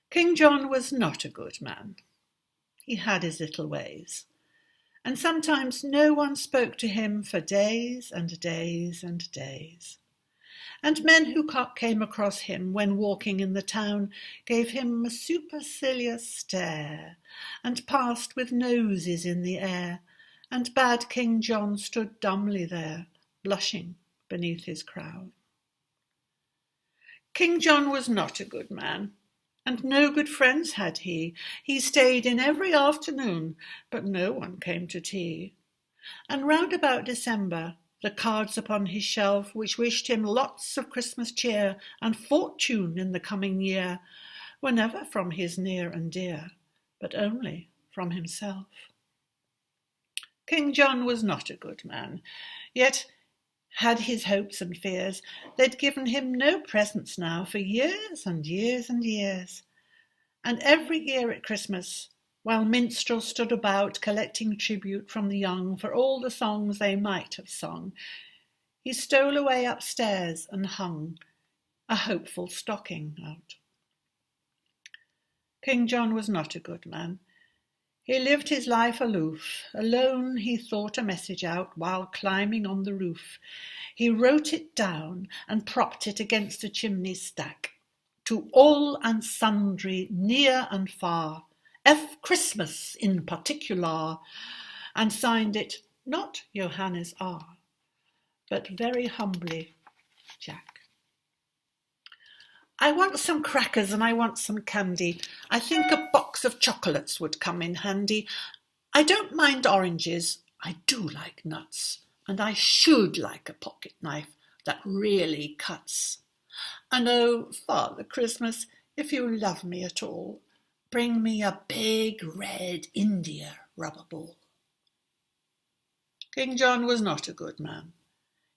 King John was not a good man. He had his little ways, and sometimes no one spoke to him for days and days and days. And men who came across him when walking in the town gave him a supercilious stare, and passed with noses in the air, and bad King John stood dumbly there, blushing beneath his crown. King John was not a good man, and no good friends had he. He stayed in every afternoon, but no one came to tea. And round about December, the cards upon his shelf, which wished him lots of Christmas cheer and fortune in the coming year, were never from his near and dear, but only from himself. King John was not a good man, yet had his hopes and fears. They'd given him no presents now for years and years and years. And every year at Christmas, while minstrels stood about collecting tribute from the young for all the songs they might have sung, he stole away upstairs and hung a hopeful stocking out. King John was not a good man. He lived his life aloof. Alone he thought a message out while climbing on the roof. He wrote it down and propped it against a chimney stack. To all and sundry, near and far, F. Christmas in particular, and signed it not Johannes R., but very humbly Jack. I want some crackers and I want some candy. I think a box of chocolates would come in handy. I don't mind oranges. I do like nuts. And I should like a pocket knife that really cuts. And oh, Father Christmas, if you love me at all, bring me a big red India rubber ball. King John was not a good man.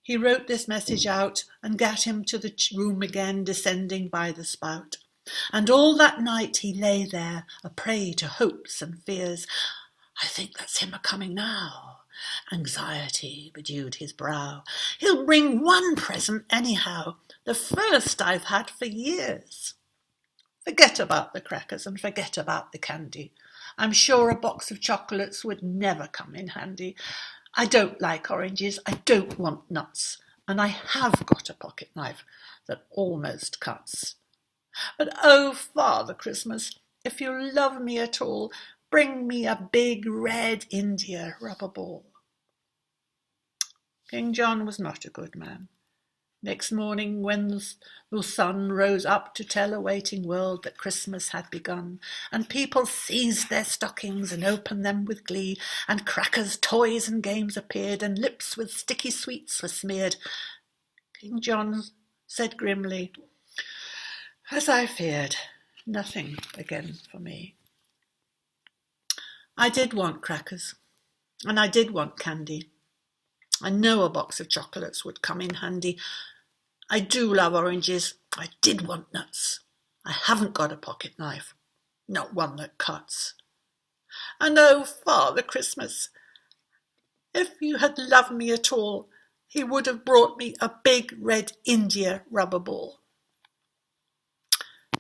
He wrote this message out and gat him to the room again, descending by the spout. And all that night he lay there, a prey to hopes and fears. I think that's him a-coming now. Anxiety bedewed his brow. He'll bring one present anyhow, the first I've had for years. Forget about the crackers and forget about the candy. I'm sure a box of chocolates would never come in handy. I don't like oranges, I don't want nuts, and I have got a pocket knife that almost cuts. But oh, Father Christmas, if you love me at all, bring me a big red India rubber ball. King John was not a good man. Next morning, when the sun rose up to tell a waiting world that Christmas had begun, and people seized their stockings and opened them with glee, and crackers, toys and games appeared, and lips with sticky sweets were smeared, King John said grimly, as I feared, nothing again for me. I did want crackers, and I did want candy. I know a box of chocolates would come in handy. I do love oranges. I did want nuts. I haven't got a pocket knife, not one that cuts. And oh, Father Christmas, if you had loved me at all, he would have brought me a big red India rubber ball.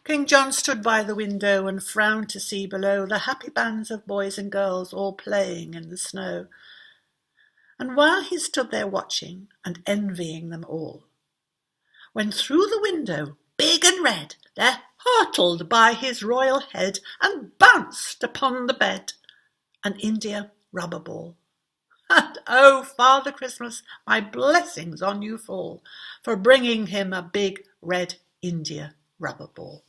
King John stood by the window and frowned to see below the happy bands of boys and girls all playing in the snow. And while he stood there watching and envying them all, when through the window, big and red, there hurtled by his royal head and bounced upon the bed an India rubber ball. And oh, Father Christmas, my blessings on you fall for bringing him a big red India rubber ball.